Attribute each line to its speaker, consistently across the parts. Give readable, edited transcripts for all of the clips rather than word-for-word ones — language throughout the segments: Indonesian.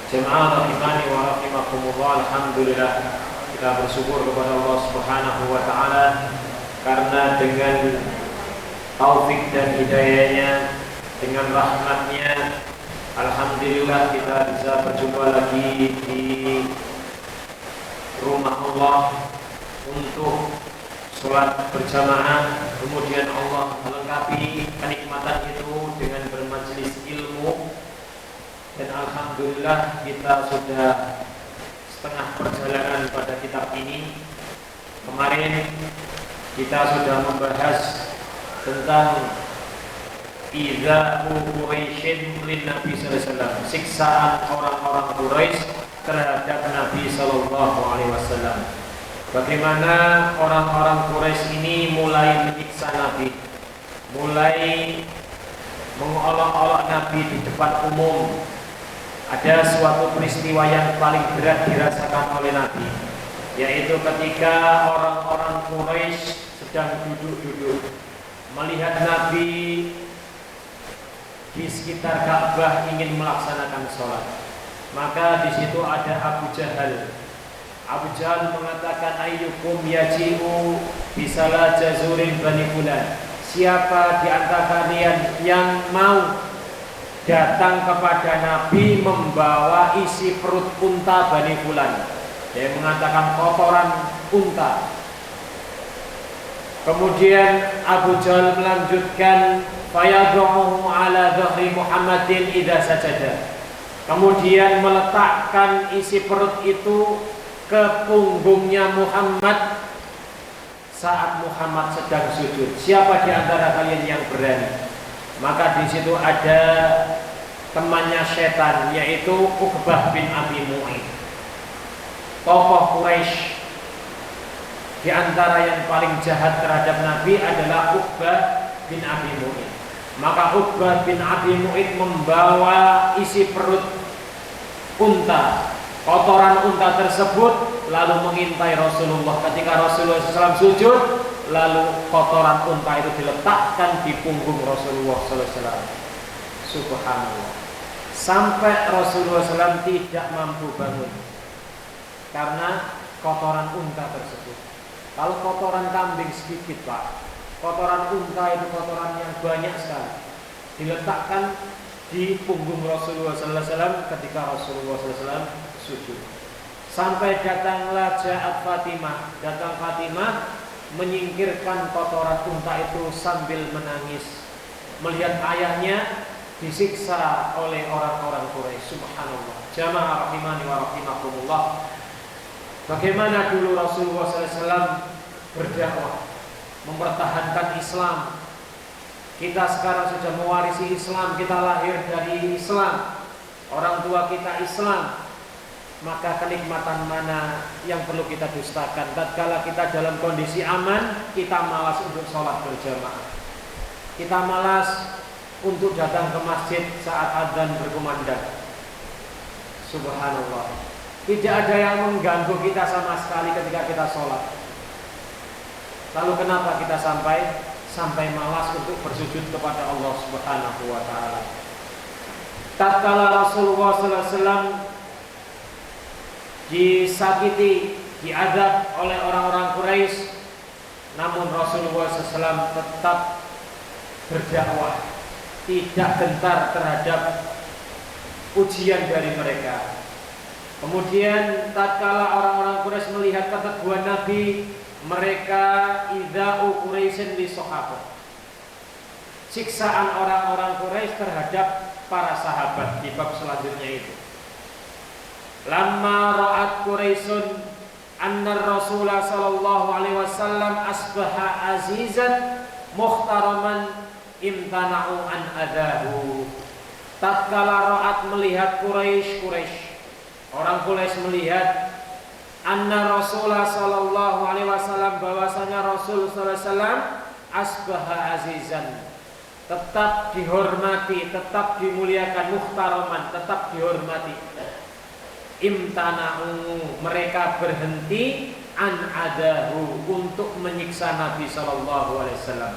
Speaker 1: Jemaah rahimani wa rahimakumullah, alhamdulillah kita bersyukur kepada Allah Subhanahu wa taala karena dengan taufik dan hidayahnya, dengan rahmatnya, alhamdulillah kita bisa berjumpa lagi di rumah Allah untuk sholat berjamaah. Kemudian Allah melengkapi kenikmatan itu dengan bermajelis ilmu. Dan alhamdulillah kita sudah setengah perjalanan pada kitab ini. Kemarin kita sudah membahas tentang Idza'u Quraisyin lin Nabi sallallahu alaihi wasallam, siksaan orang-orang Quraisy terhadap Nabi sallallahu alaihi wasallam. Bagaimana orang-orang Quraisy ini mulai menyiksa Nabi, mulai mengolok-olok Nabi di depan umum. Ada suatu peristiwa yang paling berat dirasakan oleh Nabi, yaitu ketika orang-orang Quraisy sedang duduk-duduk melihat Nabi di sekitar Ka'bah ingin melaksanakan sholat. Maka di situ ada Abu Jahal. Abu Jahal mengatakan, ayyukum yaji'u bisalah jazurin bani fulan. Siapa di antara kalian yang mau datang kepada Nabi membawa isi perut unta Bani Fulan? Dia mengatakan kotoran unta. Kemudian Abu Jahal melanjutkan, fayadhu'uhu ala dhahri Muhammadin idza sajada. Kemudian meletakkan isi perut itu ke punggungnya Muhammad saat Muhammad sedang sujud. Siapa di antara kalian yang berani? Maka di situ ada temannya setan, yaitu Uqbah bin Abi Mu'ayth, tokoh Quraisy. Di antara yang paling jahat terhadap Nabi adalah Uqbah bin Abi Mu'ayth. Maka Uqbah bin Abi Mu'ayth membawa isi perut unta, kotoran unta tersebut, lalu mengintai Rasulullah. Ketika Rasulullah SAW sujud, lalu kotoran unta itu diletakkan di punggung Rasulullah SAW. Subhanallah. Sampai Rasulullah SAW tidak mampu bangun karena kotoran unta tersebut. Kalau kotoran kambing sedikit, Pak, kotoran unta itu kotoran yang banyak sekali, diletakkan di punggung Rasulullah SAW ketika Rasulullah SAW sujud. Sampai datanglah Ja'at Fatimah. Datang Fatimah menyingkirkan kotoran unta itu sambil menangis melihat ayahnya disiksa oleh orang-orang Quraisy. Subhanallah. Jamaah rahimani wa rahimakumullah. Bagaimana dulu Rasulullah SAW berdakwah, mempertahankan Islam. Kita sekarang sudah mewarisi Islam, kita lahir dari Islam, orang tua kita Islam. Maka kenikmatan mana yang perlu kita dustakan? Tatkala kita dalam kondisi aman, kita malas untuk sholat berjamaah, kita malas untuk datang ke masjid saat adzan berkumandang. Subhanallah. Tidak ada yang mengganggu kita sama sekali ketika kita sholat. Lalu kenapa kita sampai malas untuk bersujud kepada Allah Subhanahu wa taala? Tatkala Rasulullah sallallahu alaihi wasallam disakiti, diadab oleh orang-orang Quraisy, namun Rasulullah SAW tetap berdakwah, tidak gentar terhadap ujian dari mereka. Kemudian tatkala orang-orang Quraisy melihat keteguhan Nabi, mereka idza'u Quraisyin li sahabat, siksaan orang-orang Quraisy terhadap para sahabat di bab selanjutnya itu. Lamma ra'at Quraisyun anna Rasulullah sallallahu alaihi wasallam asbaha azizan muhtaraman imtana'u an adahu. Tatkala ra'at melihat Quraisy, orang Quraisy melihat anna Rasulullah sallallahu alaihi wasallam, bahwasanya Rasul sallallahu alaihi wasallam asbaha azizan, tetap dihormati, tetap dimuliakan, muhtaraman, tetap dihormati. Imtana'u, mereka berhenti an adahu, untuk menyiksa Nabi sallallahu alaihi wasallam.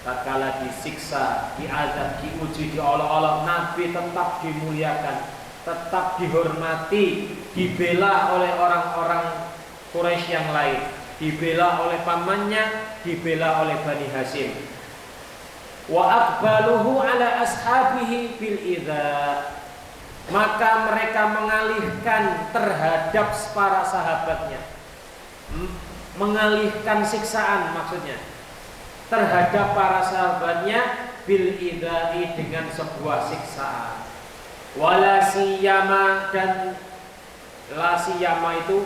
Speaker 1: Tatkala disiksa, diazab, diuji, diolok-olok, Nabi tetap dimuliakan, tetap dihormati, dibela oleh orang-orang Quraisy yang lain, dibela oleh pamannya, dibela oleh Bani Hashim. Wa aqbaluhu ala ashabihi bil idza, maka mereka mengalihkan terhadap para sahabatnya, mengalihkan siksaan maksudnya terhadap para sahabatnya bil idai, dengan sebuah siksaan. Wala siyama, dan la siyama itu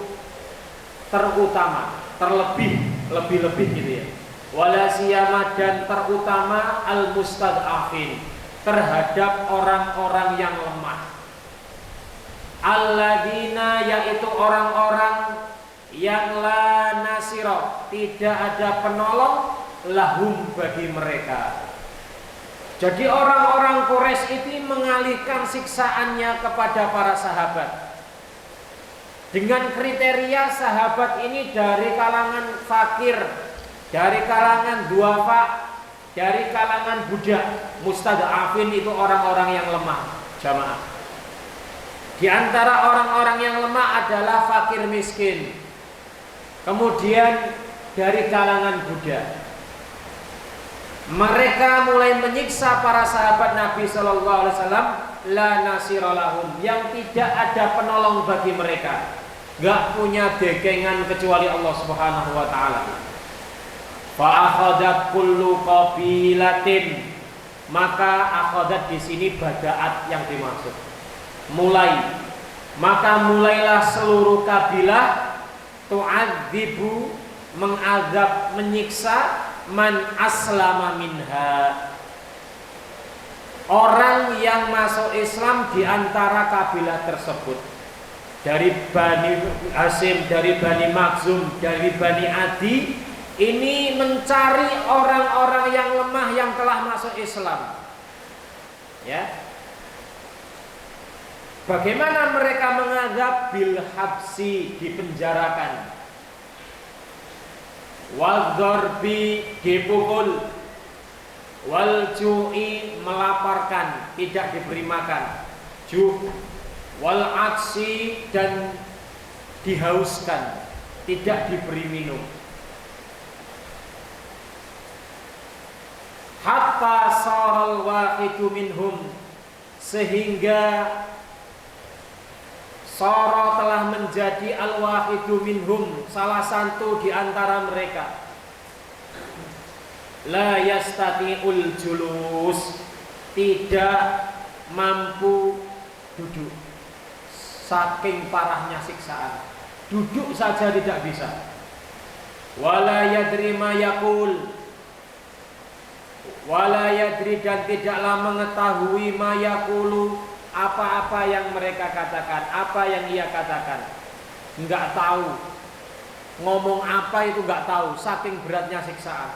Speaker 1: terutama, terlebih, lebih-lebih gitu ya. Wala siyama, dan terutama al mustad'afin, terhadap orang-orang yang lemah. Alladzina, yaitu orang-orang yang la nasiro, tidak ada penolong lahum bagi mereka. Jadi orang-orang Quraisy itu mengalihkan siksaannya kepada para sahabat dengan kriteria sahabat ini dari kalangan fakir, dari kalangan duafa, dari kalangan budak. Mustad'afin itu orang-orang yang lemah, jamaah. Di antara orang-orang yang lemah adalah fakir miskin. Kemudian dari kalangan budak. Mereka mulai menyiksa para sahabat Nabi Shallallahu Alaihi Wasallam, la nasira lahum, yang tidak ada penolong bagi mereka, gak punya dekengan kecuali Allah Subhanahu Wa Taala. Fa akhadat kullu qabilatin, maka akhadat di sini badaat yang dimaksud, mulai, maka mulailah seluruh kabilah tu'adzibu, mengazab, menyiksa man aslama minha, orang yang masuk Islam di antara kabilah tersebut, dari Bani Hashim, dari Bani Makhzum, dari Bani Adi, ini mencari orang-orang yang lemah yang telah masuk Islam. Ya. Bagaimana mereka mengazab? Bil habsi, dipenjarakan. Wal dzarbi, dipukul. Wal ju'i, melaparkan, tidak diberi makan. Ju'. Wal atsi, dan dihauskan, tidak diberi minum. Hatta saral wahidu minhum, sehingga Sara telah menjadi al-wahidu minhum, salah satu di antara mereka, la yastati'ul julus, tidak mampu duduk, saking parahnya siksaan, duduk saja tidak bisa. Wala yadri ma yaqul, wala yadri, dan tidaklah mengetahui ma yaqulu, apa-apa yang mereka katakan, apa yang ia katakan, enggak tahu. Ngomong apa itu enggak tahu, saking beratnya siksaan.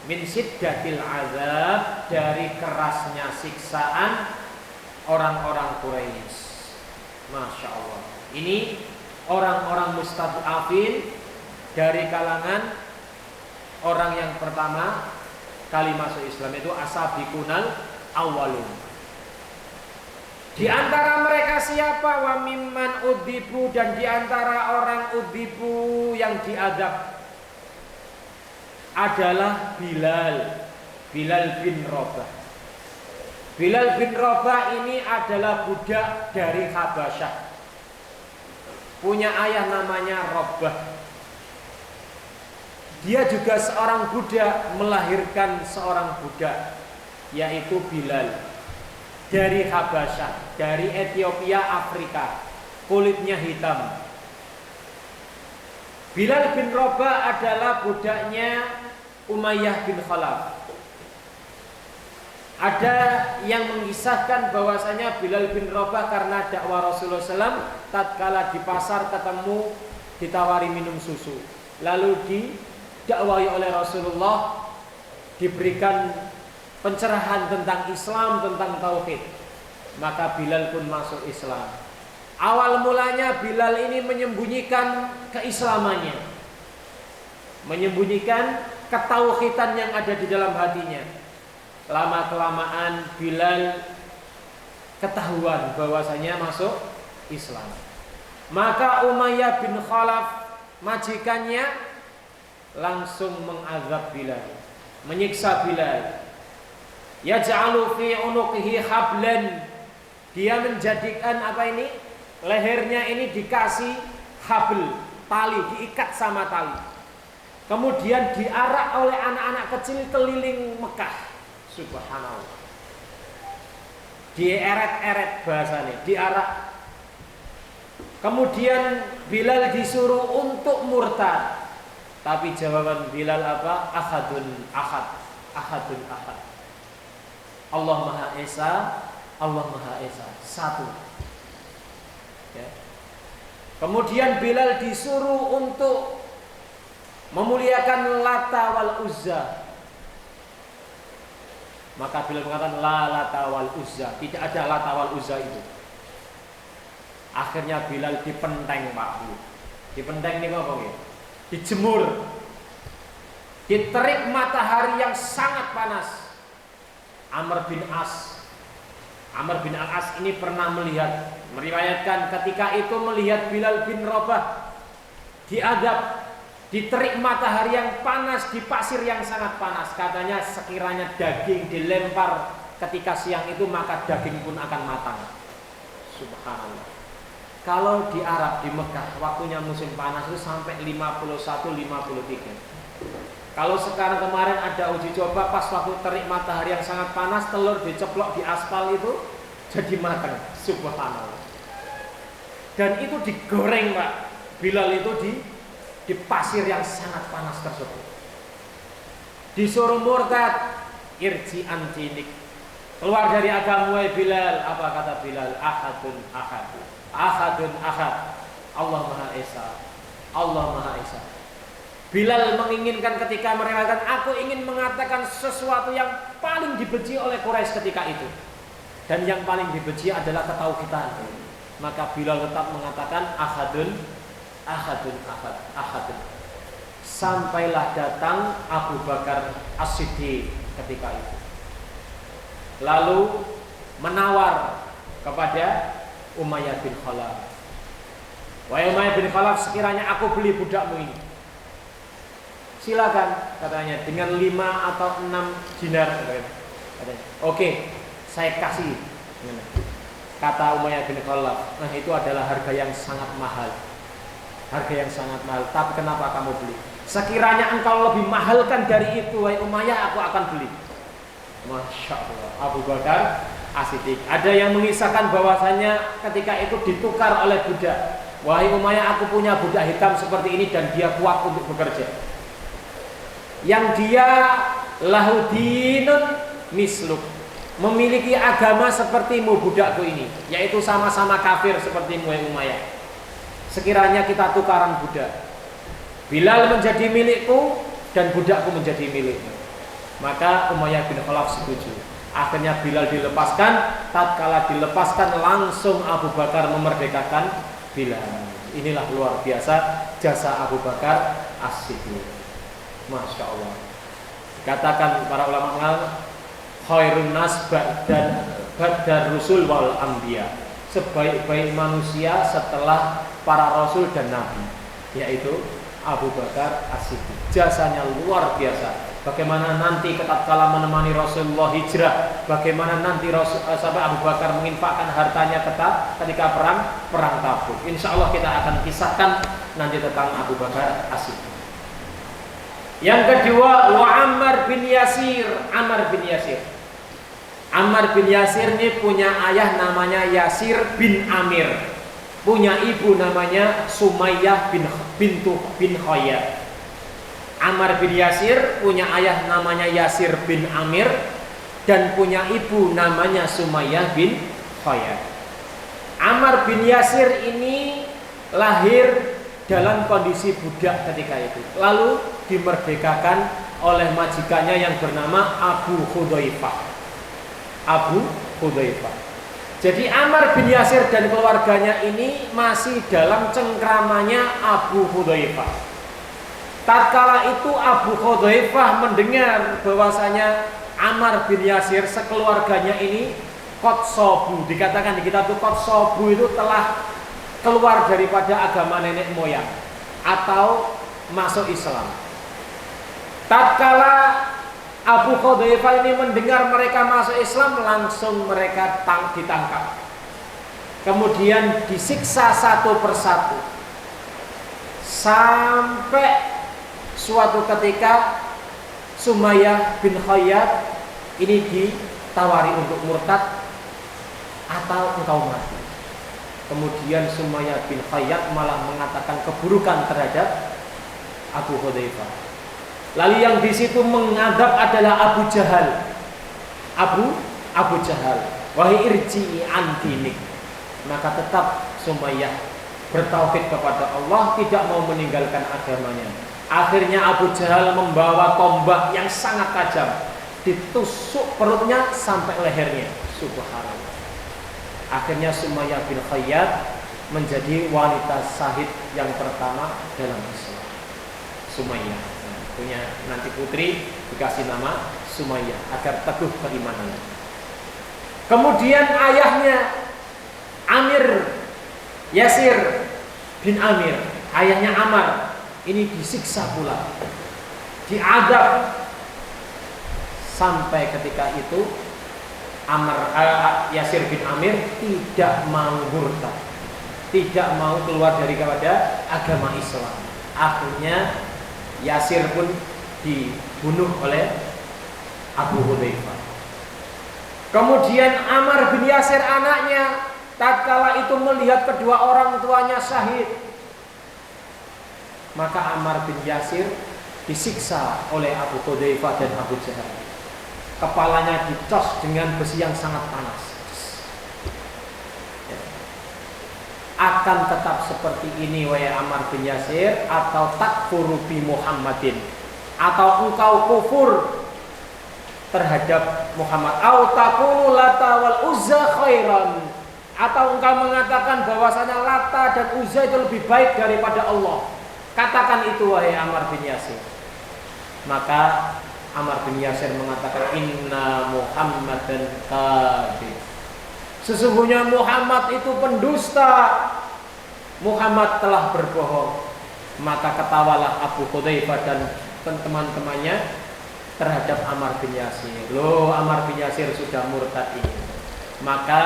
Speaker 1: Min syiddatil azab, dari kerasnya siksaan orang-orang Quraisy. Masya Allah. Ini orang-orang mustad'afin dari kalangan orang yang pertama kali masuk Islam, itu as-sabiqunal awwalun. Di antara mereka siapa? Wa mimman udzibu, dan di antara orang udzibu yang diadab adalah Bilal, Bilal bin Rabah. Bilal bin Rabah ini adalah budak dari Habasyah, punya ayah namanya Rabah. Dia juga seorang budak, melahirkan seorang budak, yaitu Bilal, dari Habasyah, dari Ethiopia, Afrika, kulitnya hitam. Bilal bin Rabah adalah budaknya Umayyah bin Khalaf. Ada yang mengisahkan bahwasanya Bilal bin Rabah karena dakwah Rasulullah SAW, tatkala di pasar ketemu ditawari minum susu, lalu didakwahi oleh Rasulullah, diberikan pencerahan tentang Islam, tentang tauhid, maka Bilal pun masuk Islam. Awal mulanya Bilal ini menyembunyikan keislamannya, menyembunyikan ketauhidan yang ada di dalam hatinya. Lama kelamaan Bilal ketahuan bahwasanya masuk Islam. Maka Umayyah bin Khalaf majikannya langsung mengazab Bilal, menyiksa Bilal. Yaj'alu fi unuqihi hablan. Dia menjadikan apa ini? Lehernya ini dikasih habl, tali, diikat sama tali. Kemudian diarak oleh anak-anak kecil keliling Mekah. Subhanallah. Dieret-eret bahasanya, diarak. Kemudian Bilal disuruh untuk murtad. Tapi jawaban Bilal apa? Ahadun ahad. Ahadun ahad. Allah Maha Esa, Allah Maha Esa. Satu. Ya. Kemudian Bilal disuruh untuk memuliakan Lata wal Uzza. Maka Bilal mengatakan la Lata wal Uzza. Tidak ada Lata wal Uzza itu. Akhirnya Bilal dipenteng, Pak Bu. Dipenteng ini apa ya? Dijemur. Diterik matahari yang sangat panas. Amr bin As ini pernah meriwayatkan ketika itu melihat Bilal bin Rabah diadab, diterik matahari yang panas di pasir yang sangat panas. Katanya sekiranya daging dilempar ketika siang itu maka daging pun akan matang. Subhanallah. Kalau di Arab, di Mekah, waktunya musim panas itu sampai 51-53. Kalau sekarang kemarin ada uji coba pas waktu terik matahari yang sangat panas, telur diceplok di aspal itu jadi matang. Subhanallah. Dan itu digoreng, Pak. Bilal itu di pasir yang sangat panas tersebut. Disuruh murtad, irji antinik. Keluar dari agama Bilal. Apa kata Bilal? Ahadun ahad. Ahadun ahad. Allah Maha Esa. Allah Maha Esa. Bilal menginginkan ketika meriwayatkan, aku ingin mengatakan sesuatu yang paling dibenci oleh Quraisy ketika itu. Dan yang paling dibenci adalah ketauhidan. Maka Bilal tetap mengatakan ahadun ahadun ahad. Ahadun. Sampailah datang Abu Bakar As-Siddiq ketika itu. Lalu menawar kepada Umayyah bin Khalaf. Wahai Umayyah bin Khalaf, sekiranya aku beli budakmu ini, silakan, katanya, dengan 5 atau 6 dinar, katanya. Oke, saya kasih. Kata Umayyah bin Khalaf, nah itu adalah harga yang sangat mahal. Harga yang sangat mahal. Tapi kenapa kamu beli? Sekiranya engkau lebih mahalkan dari itu, wahai Umayyah, aku akan beli. Masya Allah. Abu Bakar As-Siddiq. Ada yang mengisahkan bahwasanya ketika itu ditukar oleh budak. Wahai Umayyah, aku punya budak hitam seperti ini dan dia kuat untuk bekerja. Yang dia lahudinun misluk, memiliki agama sepertimu budakku ini, yaitu sama-sama kafir sepertimu, wahai Umayyah. Sekiranya kita tukaran budak, Bilal menjadi milikku dan budakku menjadi milikmu. Maka Umayyah bin Khalaf setuju. Akhirnya Bilal dilepaskan. Tatkala dilepaskan langsung Abu Bakar memerdekakan Bilal. Inilah luar biasa jasa Abu Bakar As-Siddiq. Masya Allah. Katakan para ulama khairun nas ba'dar rusul wal anbiya. Sebaik-baik manusia setelah para rasul dan nabi, yaitu Abu Bakar As-Siddiq. Jasanya luar biasa. Bagaimana nanti tatkala menemani Rasulullah hijrah, bagaimana nanti sampai Abu Bakar menginfakkan hartanya ketika perang Tabuk. Insya Allah kita akan kisahkan nanti tentang Abu Bakar As-Siddiq. Yang kedua, wa Ammar bin Yasir. Ammar bin Yasir. Ammar bin Yasir ini punya ayah namanya Yasir bin Amir, punya ibu namanya Sumayyah bin Khayyat. Ammar bin Yasir punya ayah namanya Yasir bin Amir dan punya ibu namanya Sumayyah bin Khayyat. Ammar bin Yasir ini lahir dalam kondisi budak ketika itu, lalu dimerdekakan oleh majikannya yang bernama Abu Hudzaifah. Abu Hudzaifah. Jadi Ammar bin Yasir dan keluarganya ini masih dalam cengkramannya Abu Hudzaifah. Tatkala itu Abu Hudzaifah mendengar bahwasanya Ammar bin Yasir sekeluarganya ini Qotsobu, dikatakan di kitab itu Qotsobu itu telah keluar daripada agama nenek moyang atau masuk Islam. Tatkala Abu Hudzaifah ini mendengar mereka masuk Islam, langsung mereka ditangkap. Kemudian disiksa satu persatu. Sampai suatu ketika Sumayyah bin Khayyat ini ditawari untuk murtad atau engkau mati. Kemudian Sumayyah bin Khayyat malah mengatakan keburukan terhadap Abu Hudzaifah. Lalu yang di situ menghadap adalah Abu Jahal. Abu Jahal, wahai irji'i an dinik. Maka tetap Sumayyah bertauhid kepada Allah, tidak mau meninggalkan agamanya. Akhirnya Abu Jahal membawa tombak yang sangat tajam, ditusuk perutnya sampai lehernya. Subhanallah. Akhirnya Sumayyah bin Khayyat menjadi wanita syahid yang pertama dalam Islam. Sumayyah, punya nanti putri dikasih nama Sumayyah agar teguh keimanannya. Kemudian ayahnya Amir Yasir bin Amir, ayahnya Ammar, ini disiksa pula, diadab sampai ketika itu Yasir bin Amir tidak mau murtad, tidak mau keluar daripada agama Islam. Akhirnya Yasir pun dibunuh oleh Abu Hudzaifah. Kemudian Ammar bin Yasir anaknya tatkala itu melihat kedua orang tuanya syahid, maka Ammar bin Yasir disiksa oleh Abu Hudzaifah dan Abu Jahal. Kepalanya dicos dengan besi yang sangat panas. Akan tetap seperti ini wahai Ammar bin Yasir, atau takfuru bi Muhammadin, atau engkau kufur terhadap Muhammad, atau taqulu Lata wal Uzza khairan, atau engkau mengatakan bahwasanya Lata dan Uzza itu lebih baik daripada Allah. Katakan itu wahai Ammar bin Yasir. Maka Ammar bin Yasir mengatakan, inna Muhammadan kadzib. Sesungguhnya Muhammad itu pendusta. Muhammad telah berbohong. Maka ketawalah Abu Hudzaifah dan teman-temannya terhadap Ammar bin Yasir. Loh, Ammar bin Yasir sudah murtad ini. Maka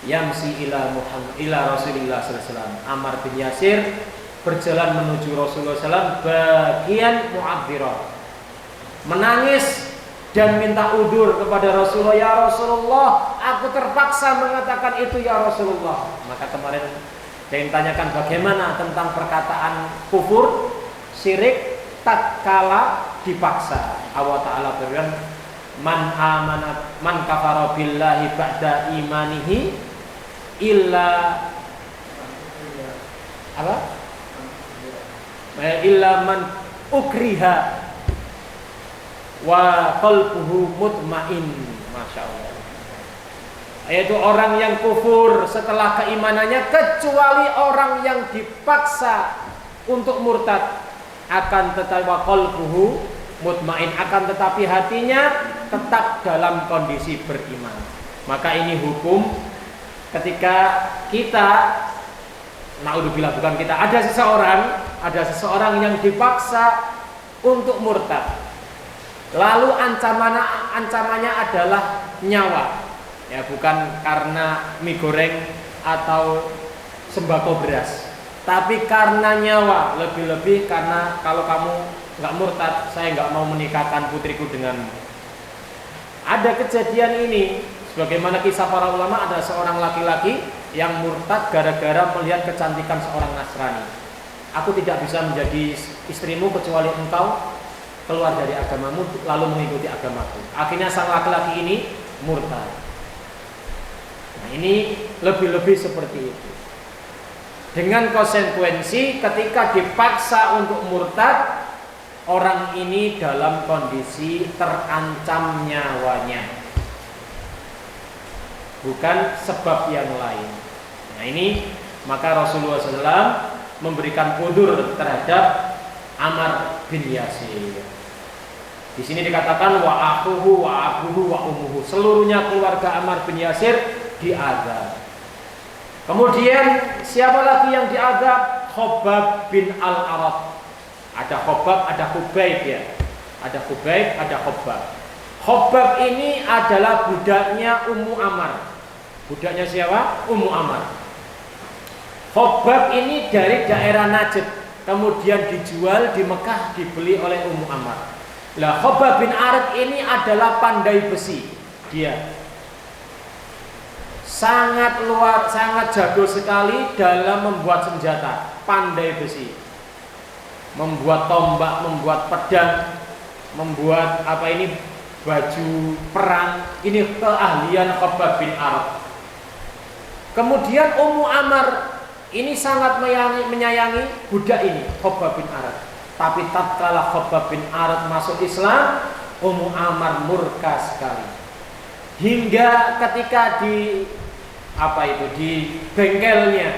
Speaker 1: yamsi ila Rasulillah sallallahu alaihi wasallam. Ammar bin Yasir berjalan menuju Rasulullah SAW bagian mu'adzirah, menangis dan minta udur kepada Rasulullah. Ya Rasulullah, aku terpaksa mengatakan itu ya Rasulullah. Maka kemarin saya tanyakan bagaimana tentang perkataan kufur, syirik tatkala dipaksa. Allah Ta'ala berfirman, man kafara billahi ba'da imanihi illa apa? Illa man ukriha wa qalbuhu mutmain. Masya Allah. Yaitu orang yang kufur setelah keimanannya, kecuali orang yang dipaksa untuk murtad, akan tetapi wa qalbuhu mutmain, akan tetapi hatinya tetap dalam kondisi beriman. Maka ini hukum ketika kita, naudzubillah, bukan kita, ada seseorang yang dipaksa untuk murtad, lalu ancamannya adalah nyawa, ya, bukan karena mie goreng atau sembako beras, tapi karena nyawa. Lebih-lebih karena kalau kamu nggak murtad, saya nggak mau menikahkan putriku denganmu. Ada kejadian ini, sebagaimana kisah para ulama, ada seorang laki-laki yang murtad gara-gara melihat kecantikan seorang Nasrani. Aku tidak bisa menjadi istrimu kecuali engkau keluar dari agamamu lalu mengikuti agamaku. Akhirnya sang laki-laki ini murtad. Nah, ini lebih-lebih seperti itu. Dengan konsekuensi ketika dipaksa untuk murtad, orang ini dalam kondisi terancam nyawanya, bukan sebab yang lain. Nah ini, maka Rasulullah SAW memberikan udzur terhadap Ammar bin Yasir. Di sini dikatakan wa akhuhu wa abuhu wa ummuhu. Seluruhnya keluarga Ammar bin Yasir diazab. Kemudian siapa lagi yang diazab? Khobab bin Al-Arat. Ada Khobab, ada Khubayb ya. Ada Khubayb, ada Khobab. Khobab ini adalah budaknya Ummu Ammar. Budaknya siapa? Ummu Ammar. Khobab ini dari daerah Najd, kemudian dijual di Mekah, dibeli oleh Ummu Ammar. Lah Khobab bin Arat ini adalah pandai besi. Dia sangat jago sekali dalam membuat senjata, pandai besi. Membuat tombak, membuat pedang, membuat baju perang. Ini keahlian Khobab bin Arat. Kemudian Ummu Ammar ini sangat menyayangi budak ini, Khobab bin Arat. Tapi tatkala Khobab bin Arat masuk Islam, Ummu Ammar murka sekali. Hingga ketika di bengkelnya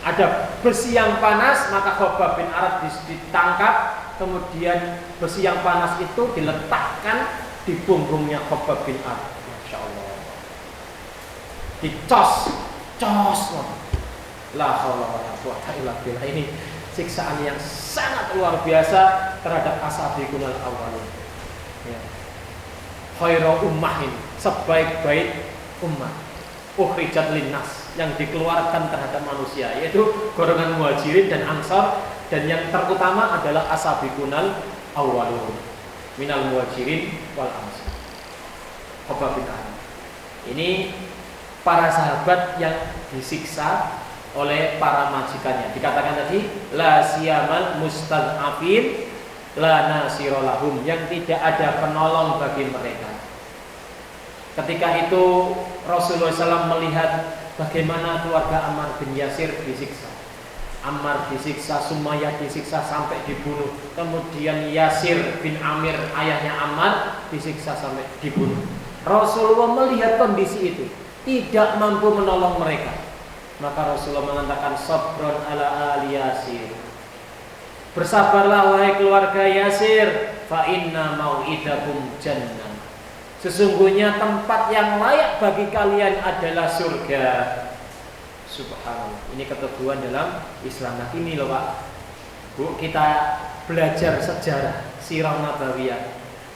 Speaker 1: ada besi yang panas, maka Khobab bin Arat ditangkap, kemudian besi yang panas itu diletakkan di punggungnya Khobab bin Arat. Masya Allah. Dicos. La haula wala quwwata illa billah. Ini siksaan yang sangat luar biasa terhadap asabiqunal awwalin. Ya. Khairu ummahin, sebaik-baik ummah. Ukhrijat linnas, yang dikeluarkan terhadap manusia, yaitu golongan Muhajirin dan Ansar, dan yang terutama adalah asabiqunal awwalun minal Muhajirin wal Ansar. Khobab bin Arat. Ini para sahabat yang disiksa oleh para majikannya. Dikatakan tadi la siyamal mustad'afin la nasira lahum, yang tidak ada penolong bagi mereka. Ketika itu Rasulullah SAW melihat bagaimana keluarga Ammar bin Yasir disiksa. Ammar disiksa, Sumayyah disiksa sampai dibunuh. Kemudian Yasir bin Amir, ayahnya Ammar, disiksa sampai dibunuh. Rasulullah melihat kondisi itu, tidak mampu menolong mereka. Maka Rasulullah mengatakan sabron ala ali Yasir. Bersabarlah wahai keluarga Yasir, fa inna mau'idakum jannah. Sesungguhnya tempat yang layak bagi kalian adalah surga. Subhanallah. Ini keteguhan dalam Islam. Nah ini loh Pak, Bu, kita belajar sejarah sirah nabawiyah.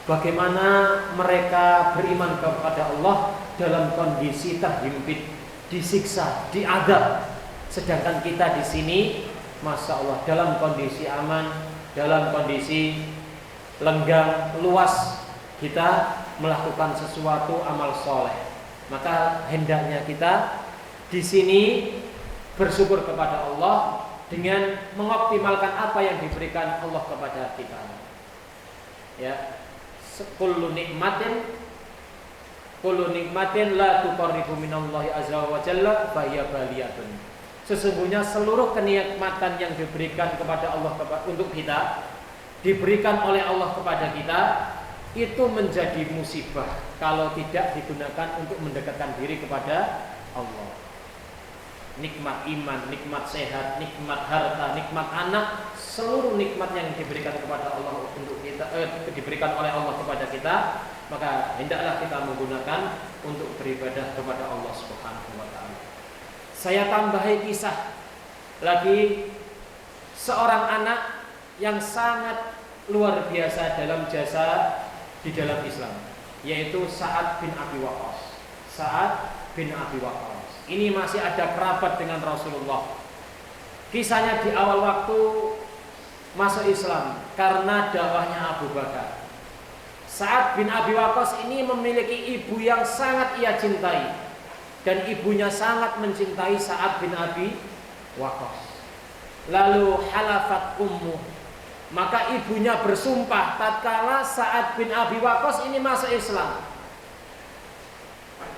Speaker 1: Bagaimana mereka beriman kepada Allah dalam kondisi terhimpit, disiksa, diadab. Sedangkan kita di sini, masya Allah, dalam kondisi aman, dalam kondisi lenggang, luas, kita melakukan sesuatu amal soleh. Maka hendaknya kita di sini bersyukur kepada Allah dengan mengoptimalkan apa yang diberikan Allah kepada kita. Ya, kullu nikmatin la tuqarribu minallahi azza wa jalla fa hiya baliyatun. Sesungguhnya seluruh kenikmatan yang diberikan kepada Allah untuk kita, diberikan oleh Allah kepada kita, itu menjadi musibah kalau tidak digunakan untuk mendekatkan diri kepada Allah. Nikmat iman, nikmat sehat, nikmat harta, nikmat anak, seluruh nikmat yang diberikan kepada Allah untuk kita, diberikan oleh Allah kepada kita, maka hendaklah kita menggunakan untuk beribadah kepada Allah Subhanahu wa taala. Saya tambahi kisah lagi seorang anak yang sangat luar biasa dalam jasa di dalam Islam, yaitu Sa'ad bin Abi Waqqas. Sa'ad bin Abi Waqqas ini masih ada kerabat dengan Rasulullah. Kisahnya di awal waktu masuk Islam karena dakwahnya Abu Bakar. Sa'ad bin Abi Waqqas ini memiliki ibu yang sangat ia cintai, dan ibunya sangat mencintai Sa'ad bin Abi Waqqas. Lalu halafat ummu, maka ibunya bersumpah tatkala Sa'ad bin Abi Waqqas ini masuk Islam,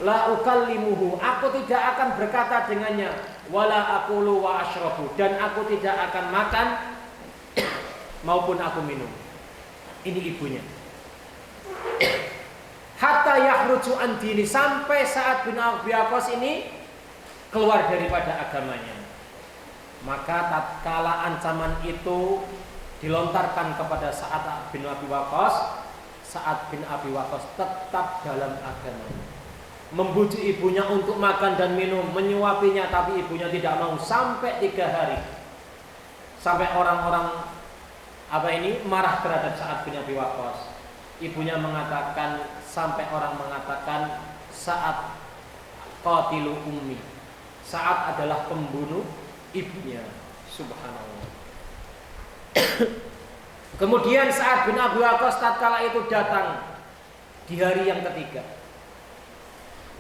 Speaker 1: la ukallimuhu, aku tidak akan berkata dengannya, wala aqulu wa ashrabu, dan aku tidak akan makan maupun aku minum. Ini ibunya. Hatta yakhruju an dini, sampai Sa'ad bin Abi Waqqas ini keluar daripada agamanya. Maka tatkala ancaman itu dilontarkan kepada Sa'ad bin Abi Waqqas, Sa'ad bin Abi Waqqas tetap dalam agamanya. Membujuk ibunya untuk makan dan minum, menyuapinya, tapi ibunya tidak mau sampai 3 hari. Sampai orang-orang marah terhadap Sa'ad bin Abi Waqqas. Ibunya mengatakan, sampai orang mengatakan Sa'ad qatilu ummi. Sa'ad adalah pembunuh ibunya. Subhanallah. Kemudian Sa'ad bin Abi Waqqas tatkala itu datang di hari yang ketiga.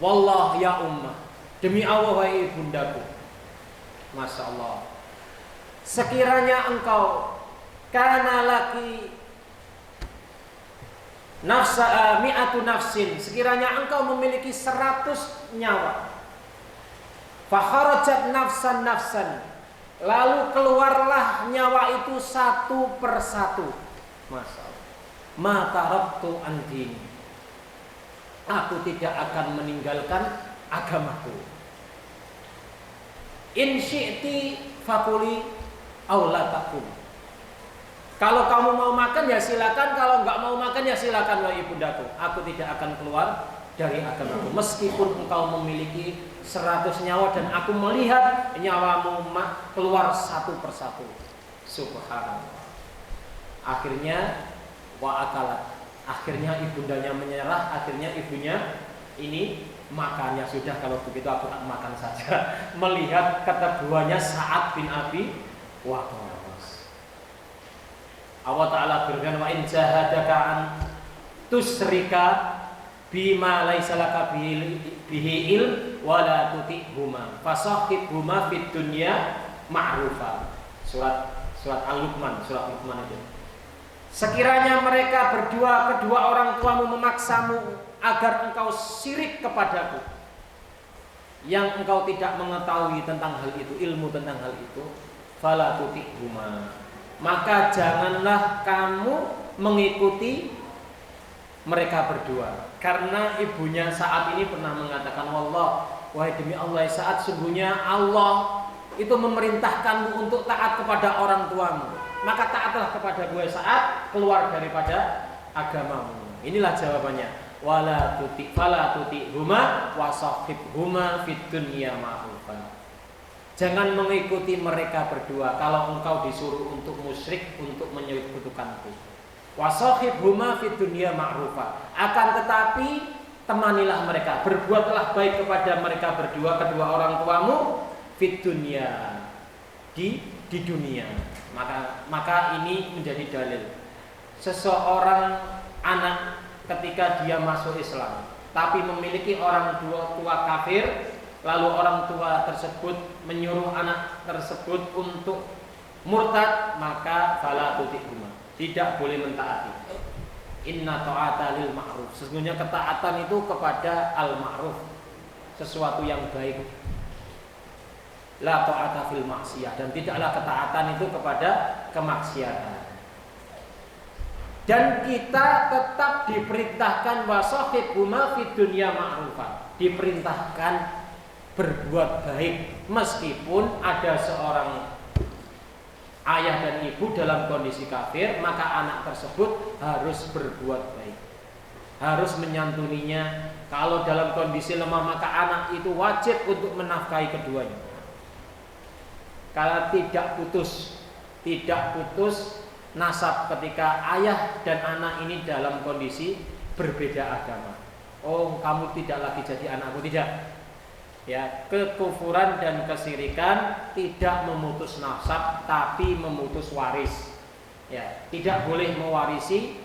Speaker 1: Wallah ya ummah, demi Allah wahai ibundaku. Masya Allah. Sekiranya engkau kana laki nafsa mi'atu nafsin, sekiranya engkau memiliki 100 nyawa. Fa kharajat nafsan, lalu keluarlah nyawa itu satu persatu. Masya Allah. Ma taraktu an dini, aku tidak akan meninggalkan agamaku. In syi'ti fakuli aw la takum. Kalau kamu mau makan ya silakan, kalau enggak mau makan ya silakan wahai ibundaku. Aku tidak akan keluar dari agamaku meskipun engkau memiliki 100 nyawa dan aku melihat nyawamu keluar satu persatu. Subhanallah. Akhirnya akalat. Akhirnya ibundanya menyerah, akhirnya ibunya ini makannya sudah, kalau begitu aku tak makan saja. Melihat keteguhannya Sa'ad bin Abi Waqqas. Allah Ta'ala berfirman, wa in jahadaka an tusrika bima laisa laka bihi ilm wa la tuti'huma fasahibhuma fid dunya ma'rufa. Surat Al-Luqman, surat Luqman itu. Sekiranya mereka berdua, kedua orang tuamu memaksamu agar engkau syirik kepadaku, yang engkau tidak mengetahui tentang hal itu, ilmu tentang hal itu, fala tuti'huma, maka janganlah kamu mengikuti mereka berdua. Karena ibunya Sa'ad ini pernah mengatakan, wallah, wahai demi Allah Sa'ad, sungguhnya Allah itu memerintahkanmu untuk taat kepada orang tuamu. Maka taatlah kepada gue Sa'ad, keluar daripada agamamu. Inilah jawabannya. Wala tuti'huma wasahibhuma fid dunya ma'rufa. Jangan mengikuti mereka berdua kalau engkau disuruh untuk musyrik, untuk menyekutukanku. Wasahibhuma fid dunya ma'rufa. Akan tetapi temanilah mereka, berbuatlah baik kepada mereka berdua, kedua orang tuamu, fid dunya, di dunia. Maka ini menjadi dalil seseorang anak ketika dia masuk Islam tapi memiliki orang tua kafir, lalu orang tua tersebut menyuruh anak tersebut untuk murtad, maka fala tuti'huma, tidak boleh mentaati. Inna ta'ata lil ma'ruf, sesungguhnya ketaatan itu kepada al-ma'ruf, sesuatu yang baik. La ta'ata fil maksiyah, dan tidaklah ketaatan itu kepada kemaksiatan. Dan kita tetap diperintahkan wasahibhuma fid dunya ma'rufa, diperintahkan berbuat baik meskipun ada seorang ayah dan ibu dalam kondisi kafir, maka anak tersebut harus berbuat baik, harus menyantuninya. Kalau dalam kondisi lemah, maka anak itu wajib untuk menafkahi keduanya. Kalau tidak putus nasab ketika ayah dan anak ini dalam kondisi berbeda agama. Oh, kamu tidak lagi jadi anakku, tidak. Ya, kekufuran dan kesyirikan tidak memutus nasab tapi memutus waris. Ya, tidak boleh mewarisi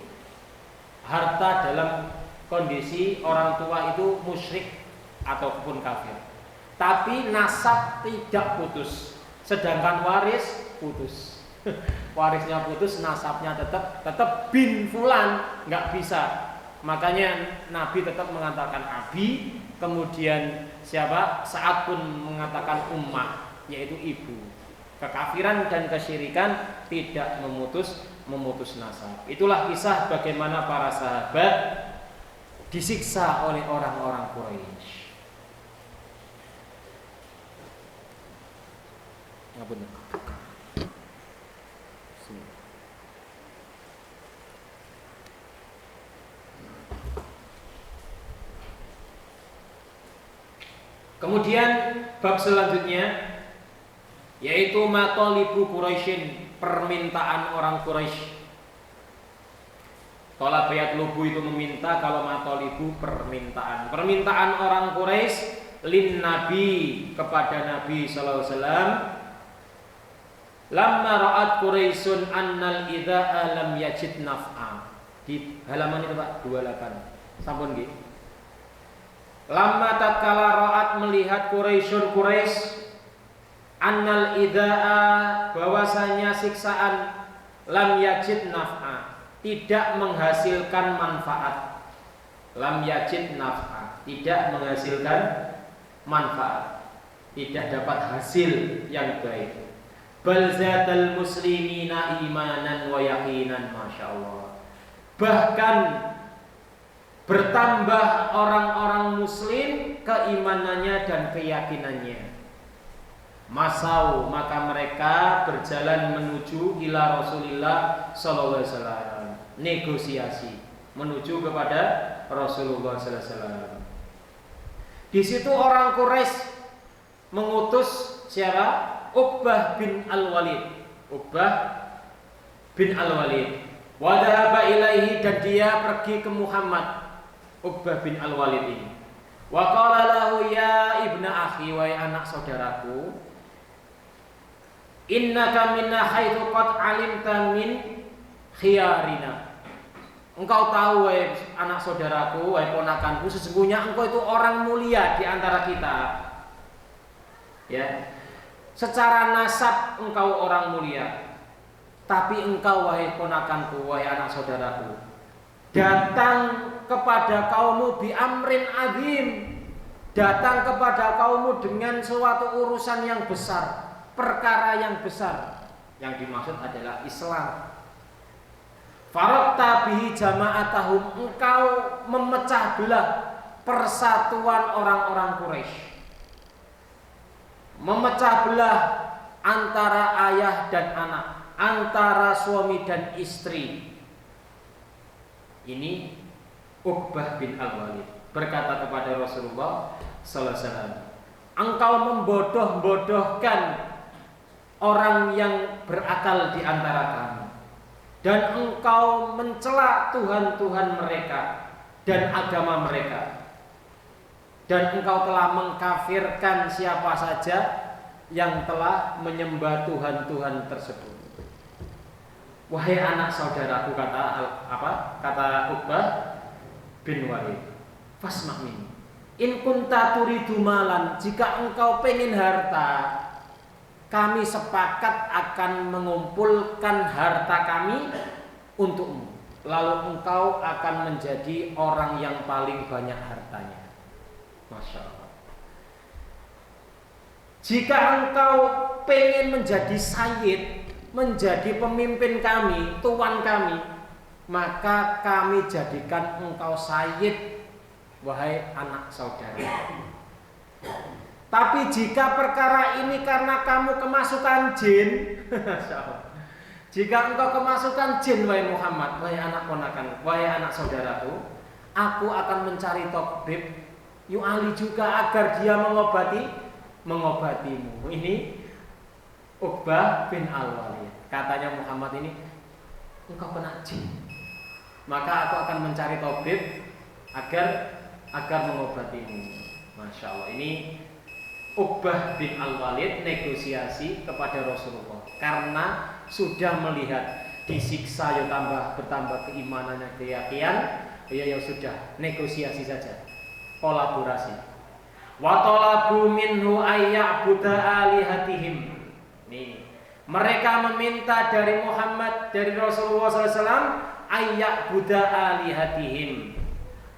Speaker 1: harta dalam kondisi orang tua itu musyrik ataupun kafir. Tapi nasab tidak putus. Sedangkan waris putus. Warisnya putus, nasabnya tetap bin fulan, nggak bisa. Makanya Nabi tetap mengatakan abi, kemudian siapa? Sa'ad pun mengatakan ummah, yaitu ibu. Kekafiran dan kesyirikan tidak memutus nasab. Itulah kisah bagaimana para sahabat disiksa oleh orang-orang Quraisy. Ngapunten. Kemudian bab selanjutnya yaitu matalibu Quraisyin, permintaan orang Quraisy. Tolak bayat lubu itu meminta, kalau matalibu permintaan. Permintaan orang Quraisy lin Nabi, kepada Nabi sallallahu alaihi wasallam. Lamma ra'at Quraisyun annal idza'a lam yajid naf'a. Di halaman itu Pak 28. Sampun nggih. Lamma tatkala ra'at melihat Quraisyun Quraisy annal idza'a, bahwasanya siksaan, lam yajid naf'a, tidak menghasilkan manfaat. Lam yajid naf'a, tidak menghasilkan manfaat, tidak dapat hasil yang baik. Bal zadal muslimina imanan wa yaqinan, masyaallah. Bahkan bertambah orang-orang muslim keimanannya dan keyakinannya. Masau, maka mereka berjalan menuju ila Rasulillah sallallahu alaihi wasallam, negosiasi menuju kepada Rasulullah sallallahu alaihi wasallam. Di situ orang Quraisy mengutus siapa? Uqbah bin Al-Walid. Uqbah bin Al-Walid. Wa dhahaba ilaihi, dan dia pergi ke Muhammad. Uqbah bin Al-Walid ini. Wa qala lahu ya ibna akhi, wahai anak saudaraku, innaka minna haitsu qad alimta min khiyarina. Engkau tahu wahai anak saudaraku, wahai ponakanku, sesungguhnya engkau itu orang mulia di antara kita. Ya. Secara nasab engkau orang mulia, tapi engkau wahai ponakanku, wahai anak saudaraku, datang kepada kaummu bi amrin azim, datang kepada kaummu dengan suatu urusan yang besar, perkara yang besar. Yang dimaksud adalah Islam. Farakta bihi jama'atahum, engkau memecah belah persatuan orang-orang Quraisy, memecah belah antara ayah dan anak, antara suami dan istri. Ini Uqbah bin Al-Walid berkata kepada Rasulullah sallallahu alaihi wasallam, engkau membodoh-bodohkan orang yang berakal di antara kami, dan engkau mencela Tuhan-Tuhan mereka dan agama mereka, dan engkau telah mengkafirkan siapa saja yang telah menyembah Tuhan-Tuhan tersebut. Wahai anak saudaraku, kata Uqbah bin Walid, fasma' minni, in kunta turidu malan, jika engkau pengen harta, kami sepakat akan mengumpulkan harta kami untukmu, lalu engkau akan menjadi orang yang paling banyak hartanya. Masya Allah. Jika engkau pengen menjadi sayyid, menjadi pemimpin kami, tuan kami, maka kami jadikan engkau sayyid, wahai anak saudara. Tapi jika perkara ini karena kamu kemasukan jin, jika engkau kemasukan jin, wahai Muhammad, wahai anak ponakan, wahai anak saudaraku, aku akan mencari tabib yu'ali juga agar dia mengobatimu. Ini Uqbah bin Al-Walid. Katanya Muhammad ini, engkau kena jin, maka aku akan mencari tabib agar mengobatimu. Masya Allah. Ini Uqbah bin Al-Walid negosiasi kepada Rasulullah karena sudah melihat disiksa, ya bertambah keimanannya, keyakinan, ya sudah negosiasi saja, kolaborasi. Wa talabu minhu ayya'buda alihatihim. Nih, mereka meminta dari Muhammad, dari Rasulullah SAW, ayya'buda alihatihim,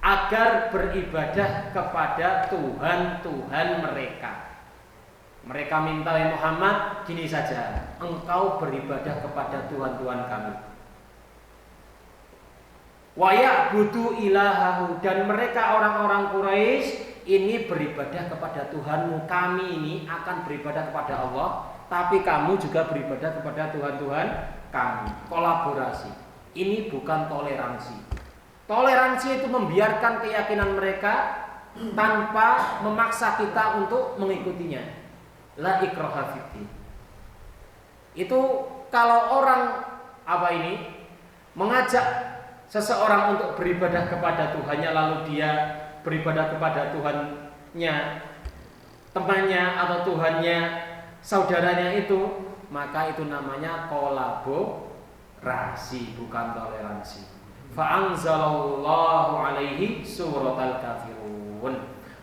Speaker 1: agar beribadah kepada Tuhan-Tuhan mereka. Mereka minta, ya Muhammad, gini saja, engkau beribadah kepada Tuhan-Tuhan kami. Wa ya'budu ilahahu, dan mereka orang-orang Quraisy ini beribadah kepada Tuhanmu. Kami ini akan beribadah kepada Allah, tapi kamu juga beribadah kepada Tuhan-Tuhan kami. Kolaborasi. Ini bukan toleransi. Toleransi itu membiarkan keyakinan mereka tanpa memaksa kita untuk mengikutinya. La ikraha fiddin. Itu kalau orang mengajak seseorang untuk beribadah kepada Tuhannya, lalu dia beribadah kepada Tuhannya temannya atau Tuhannya saudaranya itu, maka itu namanya kolaborasi, bukan toleransi. Fa'anzalallahu alaihi suratal kafirun.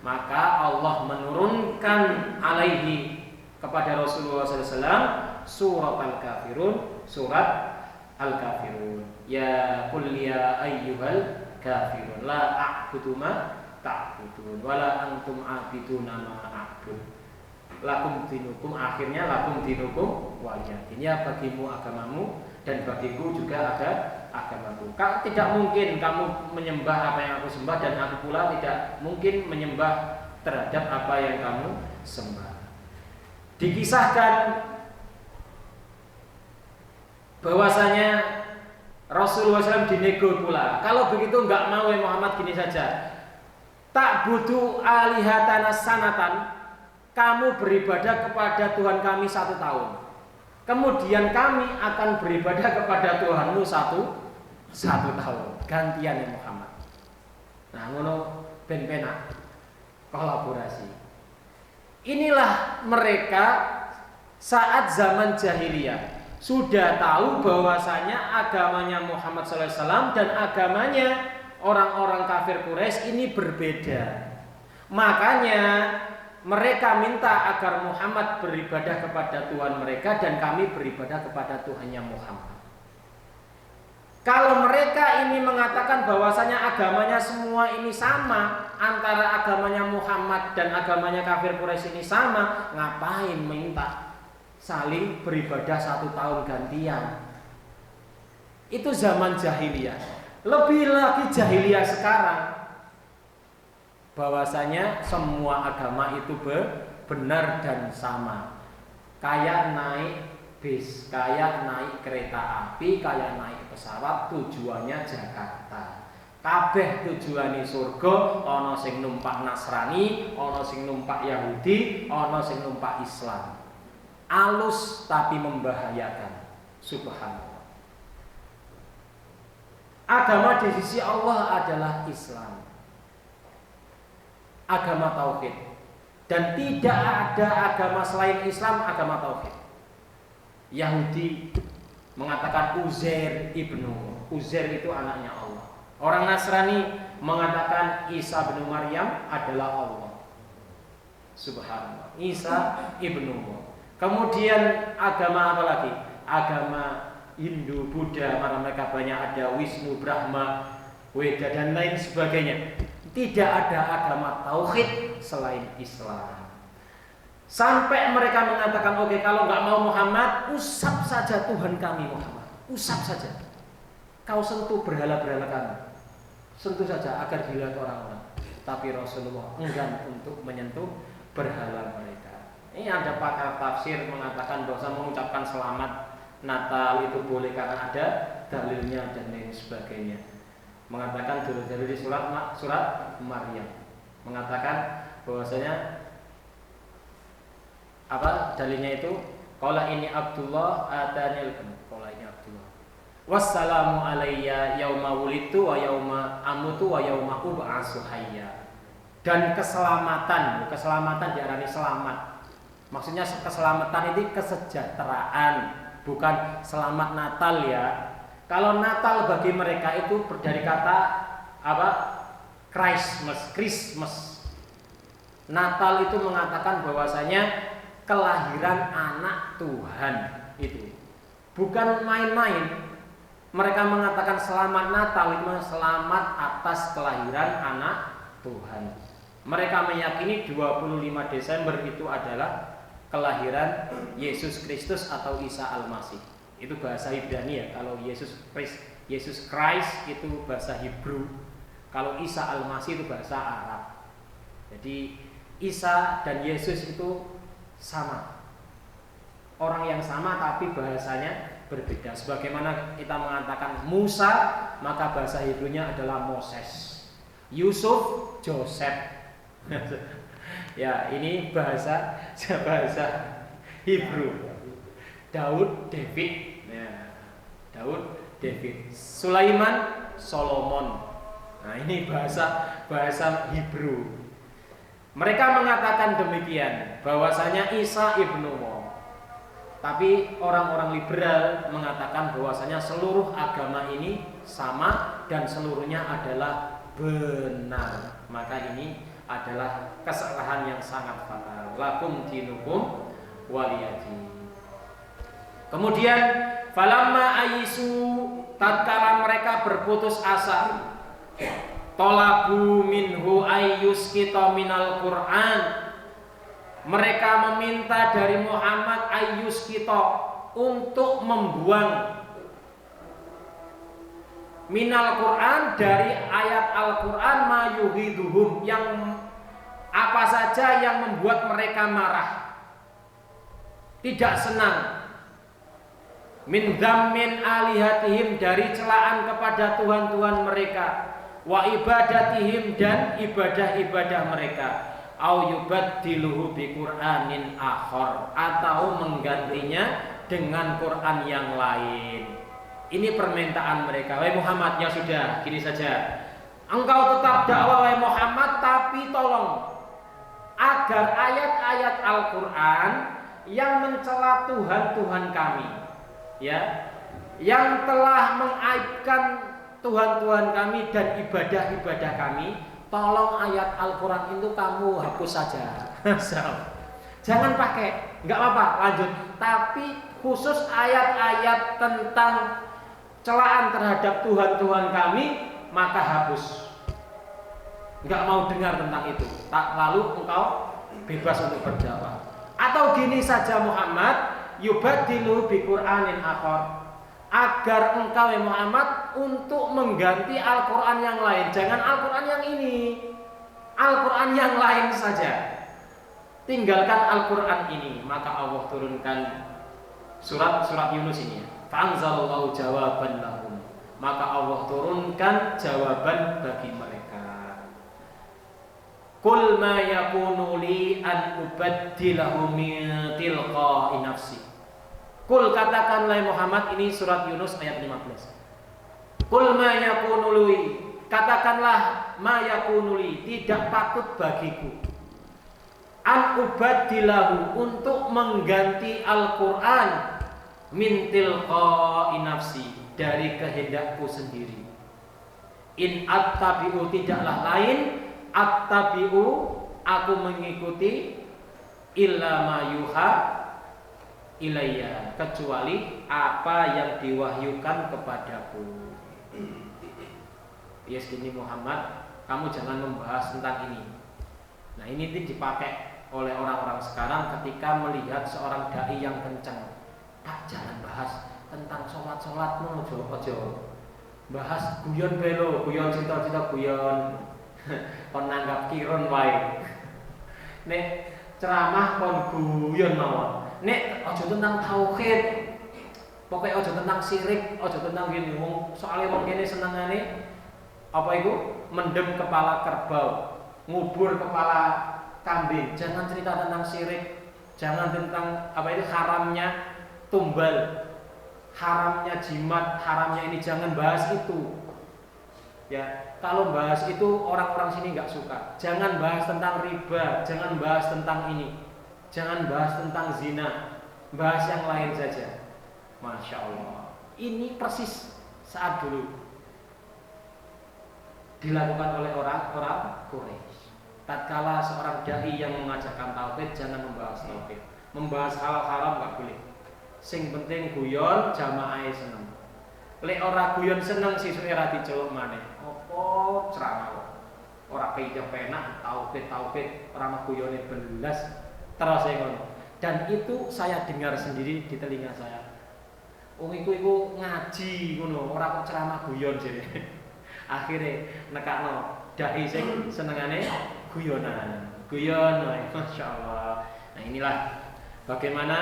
Speaker 1: Maka Allah menurunkan alaihi kepada Rasulullah SAW surat al-kafirun, surat al-kafirun. Ya qul ya ayyuhal kafirun la a'budu ma ta'budun wala antum a'biduna ma a'bud. Lakum dinukum, akhirnya lakum dinukum waliyadin. Ya bagimu agamamu dan bagiku juga ada agamaku. Tidak mungkin kamu menyembah apa yang aku sembah, dan aku pula tidak mungkin menyembah terhadap apa yang kamu sembah. Dikisahkan bahwasanya Rasulullah SAW dinego pula. Kalau begitu enggak mau Muhammad, gini saja. Tak butuh alihatana sanatan, kamu beribadah kepada Tuhan kami 1 tahun. Kemudian kami akan beribadah kepada Tuhanmu satu tahun. Gantian ya Muhammad. Nah, ngono ben penak kolaborasi. Inilah mereka saat zaman jahiliyah sudah tahu bahwasanya agamanya Muhammad SAW dan agamanya orang-orang kafir Quraisy ini berbeda. Makanya mereka minta agar Muhammad beribadah kepada Tuhan mereka dan kami beribadah kepada Tuhannya Muhammad. Kalau mereka ini mengatakan bahwasanya agamanya semua ini sama, antara agamanya Muhammad dan agamanya kafir Quraisy ini sama, ngapain minta saling beribadah 1 tahun gantian? Itu zaman jahiliyah. Lebih lagi jahiliyah sekarang, bahwasanya semua agama itu benar dan sama. Kayak naik bis, kayak naik kereta api, kayak naik pesawat, tujuannya Jakarta. Kabeh tujuane surga, ana sing numpak Nasrani, ana sing numpak Yahudi, ana sing numpak Islam. Alus tapi membahayakan. Subhanallah. Agama di sisi Allah adalah Islam, agama tauhid, dan tidak ada agama selain Islam agama tauhid. Yahudi mengatakan Uzair itu anaknya Allah. Orang Nasrani mengatakan Isa bin Maryam adalah Allah. Subhanallah. Isa ibnu. Kemudian agama apa lagi? Agama Hindu, Buddha, mereka banyak ada Wisnu, Brahma, Weda dan lain sebagainya. Tidak ada agama tauhid selain Islam. Sampai mereka mengatakan, oke, kalau nggak mau Muhammad, usap saja Tuhan kami Muhammad, usap saja. Kau sentuh berhala-berhala kami, sentuh saja agar dilihat orang-orang. Tapi Rasulullah enggan untuk menyentuh berhala mereka. Ini ada pakar tafsir mengatakan dosa mengucapkan selamat Natal itu boleh karena ada dalilnya dan lain sebagainya. Mengatakan dalil di surat Maryam mengatakan bahwasanya apa dalilnya itu, qala ini Abdullah atanil, qala ini Abdullah wassalamu alayya yauma wulidtu wa yauma amutu wa yauma ub'atsu hayya. Dan keselamatan diarani selamat, maksudnya keselamatan ini kesejahteraan, bukan selamat Natal ya. Kalau Natal bagi mereka itu dari kata apa? Christmas. Natal itu mengatakan bahwasanya kelahiran anak Tuhan itu. Bukan main-main. Mereka mengatakan selamat Natal itu selamat atas kelahiran anak Tuhan. Mereka meyakini 25 Desember itu adalah kelahiran Yesus Kristus atau Isa Al-Masih. Itu bahasa Ibrani ya. Kalau Yesus Christ itu bahasa Hebrew. Kalau Isa Al-Masih itu bahasa Arab. Jadi Isa dan Yesus itu sama. Orang yang sama tapi bahasanya berbeda. Sebagaimana kita mengatakan Musa, maka bahasa Hebrew-nya adalah Moses. Yusuf, Joseph. Ya, ini bahasa Hebrew. Daud, David. Ya, Daud, David. Sulaiman, Solomon. Nah, ini bahasa Hebrew. Mereka mengatakan demikian, bahwasanya Isa ibnu Allah. Tapi orang-orang liberal mengatakan bahwasanya seluruh agama ini sama dan seluruhnya adalah benar. Maka ini adalah kesalahan yang sangat fatal. Lakum dinukum waliyadin. Kemudian falamma ayisu, tatkala mereka berputus asa, tolabu minhu ayyus kita minal Qur'an, mereka meminta dari Muhammad ayyus kita untuk membuang minal Quran, dari ayat Al-Quran, mayuhiduhum, yang apa saja yang membuat mereka marah, tidak senang, min dzammin alihatihim, dari celaan kepada Tuhan-Tuhan mereka, wa ibadatihim, dan ibadah-ibadah mereka, au yubaddiluhu bi Qur'anin akhar, atau menggantinya dengan Quran yang lain. Ini permintaan mereka. Wahai Muhammad, ya sudah, gini saja. Engkau tetap dakwah wahai Muhammad, tapi tolong agar ayat-ayat Al-Qur'an yang mencela Tuhan-Tuhan kami, ya, yang telah mengaibkan Tuhan-Tuhan kami dan ibadah-ibadah kami, tolong ayat Al-Quran itu kamu hapus saja. Jangan pakai, nggak apa-apa, lanjut. Tapi khusus ayat-ayat tentang celaan terhadap Tuhan-Tuhan kami, maka hapus. Nggak mau dengar tentang itu. Lalu engkau bebas untuk berdakwah. Atau gini saja Muhammad, yubaddilu bi Qur'anin akhar, agar engkau ya Muhammad untuk mengganti Al-Quran yang lain. Jangan Al-Quran yang ini, Al-Quran yang lain saja. Tinggalkan Al-Quran ini. Maka Allah turunkan surat Yunus ini. Fa'anzalallahu jawaban lahum. Maka Allah turunkan jawaban bagi mereka. Qul ma yakunu li an ubaddilahu min tilqa'i nafsi. Qul, katakanlah Muhammad, ini surat Yunus ayat 15. Qul ma yakunu li, katakanlah ma yakunu li, tidak patut bagiku, an ubaddilahu, untuk mengganti Al-Qur'an, min tilqa'i nafsi, dari kehendakku sendiri. In attabi'u, tidaklah lain, attabi'u, aku mengikuti, illa ma yuha ilayya, kecuali apa yang diwahyukan kepadaku. Ya segini Muhammad, kamu jangan membahas tentang ini. Nah, ini dipakai oleh orang-orang sekarang ketika melihat seorang dai yang kencang. Pak, jangan bahas tentang sholat-sholatmu, ojo. Bahas guyon belo, guyon cita-cita guyon. Kon nanggap kiron wae. Nek ceramah kon guyon mawon. Nek ojo tentang tauhid, pokoknya ojo tentang syirik, ojo tentang gini. Soalnya wong kene senengane apa itu? Mendem kepala kerbau, ngubur kepala kambing. Jangan cerita tentang syirik, jangan tentang apa itu haramnya tumbal, haramnya jimat, haramnya ini, jangan bahas itu. Ya, kalau bahas itu orang-orang sini nggak suka. Jangan bahas tentang riba, jangan bahas tentang ini, jangan bahas tentang zina, bahas yang lain saja. Masya Allah, ini persis saat dulu dilakukan oleh orang-orang Quraisy. Tatkala seorang dai yang mengajarkan tauhid, jangan membahas tauhid, membahas hal haram nggak boleh. Sing penting guyon, jamaah seneng. Lek ora guyon seneng sisuke ra diceluk maneh. Apa ceramah ora peyah penak tauhid ora mah guyone belas terus ngono. Dan itu saya dengar sendiri di telinga saya. Wong iku ngaji ngono, ora kok ceramah guyon jere. Akhire nekakno dai sing senengane guyonan. Guyon wae, masyaallah. Nah, inilah bagaimana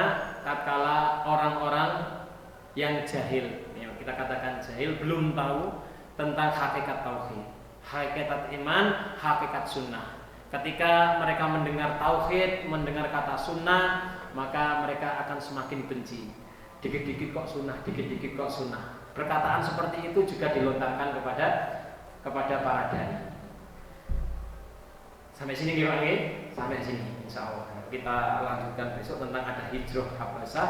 Speaker 1: tatkala orang-orang yang jahil, ya kita katakan jahil, belum tahu tentang hakikat tauhid, hakikat iman, hakikat sunnah. Ketika mereka mendengar tauhid, mendengar kata sunnah, maka mereka akan semakin benci. Dikit-dikit kok sunnah, dikit-dikit kok sunnah. Perkataan seperti itu juga dilontarkan kepada para dai. Sampai sini gimana? Sampai sini, insya Allah. Kita lanjutkan besok tentang ada hijrah Habasah.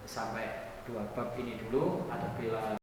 Speaker 1: Sampai 2 bab ini dulu. Ada bila